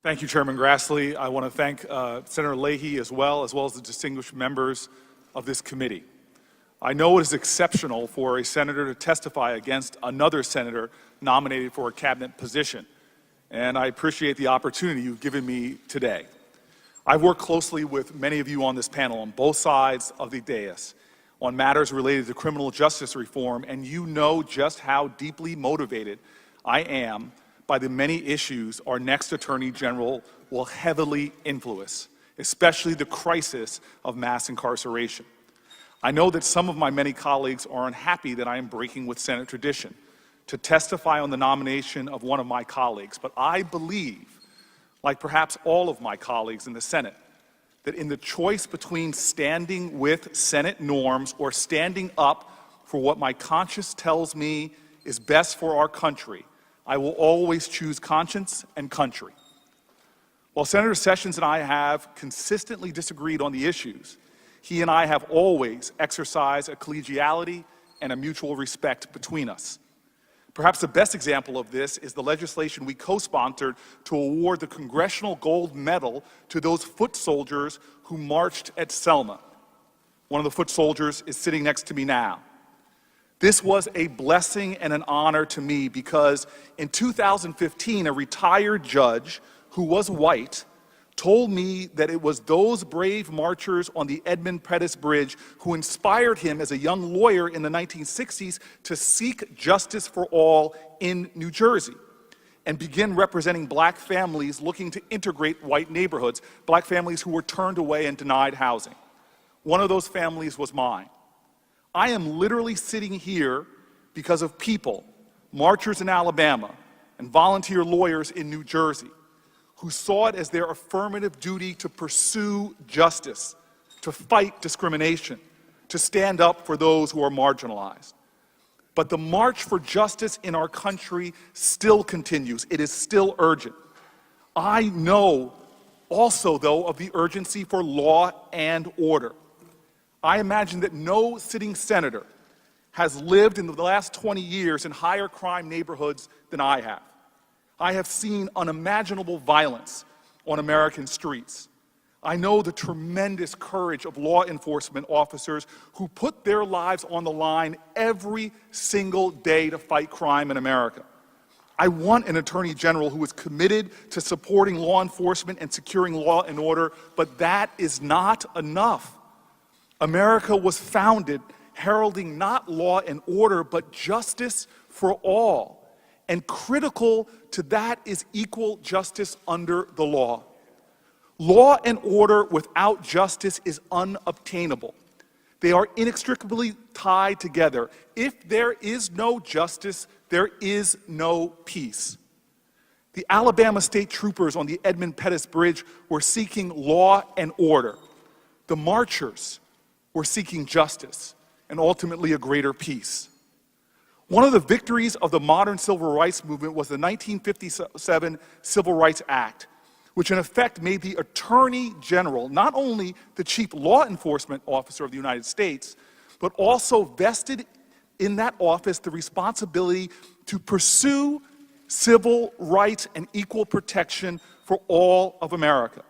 Thank you, Chairman Grassley. I want to thank Senator Leahy as well as the distinguished members of this committee. I know it is exceptional for a senator to testify against another senator nominated for a cabinet position, and I appreciate the opportunity you've given me today. I've worked closely with many of you on this panel on both sides of the dais on matters related to criminal justice reform, and you know just how deeply motivated I am by the many issues our next Attorney General will heavily influence, especially the crisis of mass incarceration. I know that some of my many colleagues are unhappy that I am breaking with Senate tradition to testify on the nomination of one of my colleagues, but I believe, like perhaps all of my colleagues in the Senate, that in the choice between standing with Senate norms or standing up for what my conscience tells me is best for our country, I will always choose conscience and country. While Senator Sessions and I have consistently disagreed on the issues, he and I have always exercised a collegiality and a mutual respect between us. Perhaps the best example of this is the legislation we co-sponsored to award the Congressional Gold Medal to those foot soldiers who marched at Selma. One of the foot soldiers is sitting next to me now. This was a blessing and an honor to me because in 2015, a retired judge who was white told me that it was those brave marchers on the Edmund Pettus Bridge who inspired him as a young lawyer in the 1960s to seek justice for all in New Jersey and begin representing black families looking to integrate white neighborhoods, black families who were turned away and denied housing. One of those families was mine. I am literally sitting here because of people, marchers in Alabama and volunteer lawyers in New Jersey, who saw it as their affirmative duty to pursue justice, to fight discrimination, to stand up for those who are marginalized. But the march for justice in our country still continues. It is still urgent. I know also, though, of the urgency for law and order. I imagine that no sitting senator has lived in the last 20 years in higher crime neighborhoods than I have. I have seen unimaginable violence on American streets. I know the tremendous courage of law enforcement officers who put their lives on the line every single day to fight crime in America. I want an Attorney General who is committed to supporting law enforcement and securing law and order, but that is not enough. America was founded heralding not law and order, but justice for all. And critical to that is equal justice under the law. Law and order without justice is unobtainable. They are inextricably tied together. If there is no justice, there is no peace. The Alabama state troopers on the Edmund Pettus Bridge were seeking law and order. The marchers were seeking justice and ultimately a greater peace. One of the victories of the modern civil rights movement was the 1957 Civil Rights Act, which in effect made the Attorney General not only the chief law enforcement officer of the United States, but also vested in that office the responsibility to pursue civil rights and equal protection for all of America.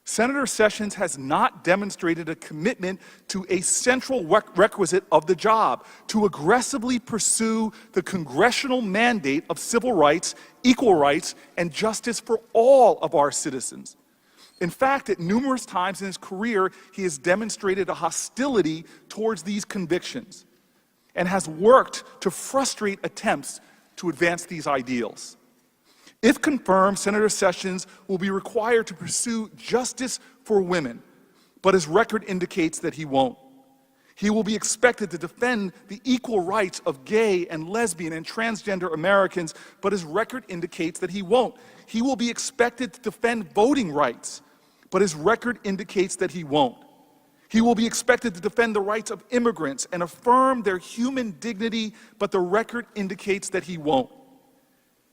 Senator Sessions has not demonstrated a commitment to a central requisite of the job, to aggressively pursue the congressional mandate of civil rights, equal rights, and justice for all of our citizens. In fact, at numerous times in his career, he has demonstrated a hostility towards these convictions and has worked to frustrate attempts to advance these ideals. If confirmed, Senator Sessions will be required to pursue justice for women, but his record indicates that he won't. He will be expected to defend the equal rights of gay and lesbian and transgender Americans, but his record indicates that he won't. He will be expected to defend voting rights, but his record indicates that he won't. He will be expected to defend the rights of immigrants and affirm their human dignity, but the record indicates that he won't.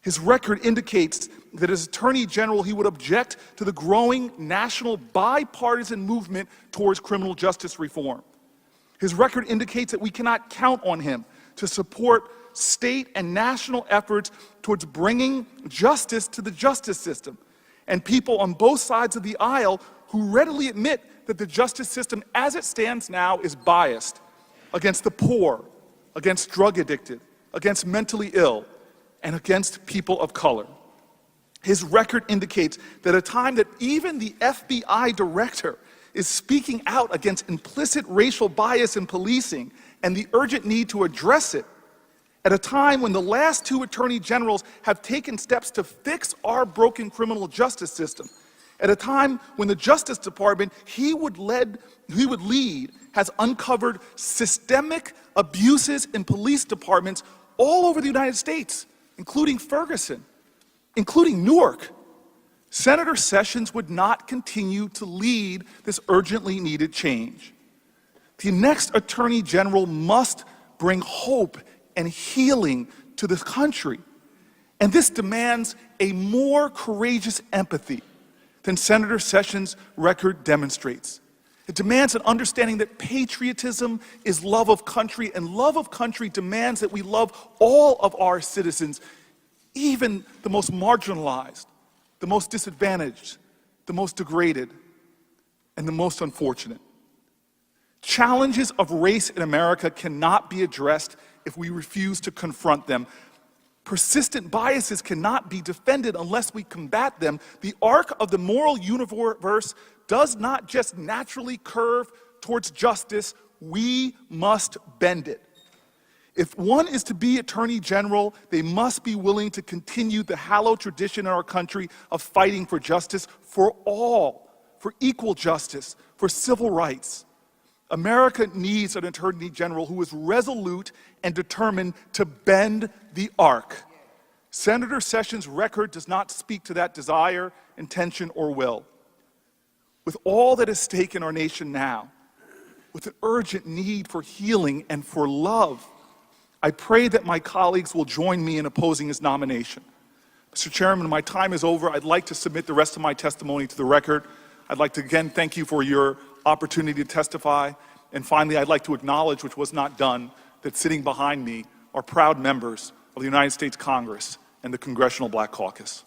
His record indicates that as Attorney General, he would object to the growing national bipartisan movement towards criminal justice reform. His record indicates that we cannot count on him to support state and national efforts towards bringing justice to the justice system. and people on both sides of the aisle who readily admit that the justice system as it stands now is biased against the poor, against drug addicted, against mentally ill, and against people of color. His record indicates that at a time that even the FBI director is speaking out against implicit racial bias in policing and the urgent need to address it, at a time when the last two attorney generals have taken steps to fix our broken criminal justice system, at a time when the Justice Department he would lead has uncovered systemic abuses in police departments all over the United States, including Ferguson, including Newark, Senator Sessions would not continue to lead this urgently needed change. The next Attorney General must bring hope and healing to this country. And this demands a more courageous empathy than Senator Sessions' record demonstrates. It demands an understanding that patriotism is love of country, and love of country demands that we love all of our citizens, even the most marginalized, the most disadvantaged, the most degraded, and the most unfortunate. Challenges of race in America cannot be addressed if we refuse to confront them. Persistent biases cannot be defended unless we combat them. The arc of the moral universe does not just naturally curve towards justice, we must bend it. If one is to be Attorney General, they must be willing to continue the hallowed tradition in our country of fighting for justice for all, for equal justice, for civil rights. America needs an Attorney General who is resolute and determined to bend the arc. Senator Sessions' record does not speak to that desire, intention, or will. With all that is at stake in our nation now, with an urgent need for healing and for love, I pray that my colleagues will join me in opposing his nomination. Mr. Chairman, my time is over. I'd like to submit the rest of my testimony to the record. I'd like to again thank you for your opportunity to testify. And finally, I'd like to acknowledge, which was not done, that sitting behind me are proud members of the United States Congress and the Congressional Black Caucus.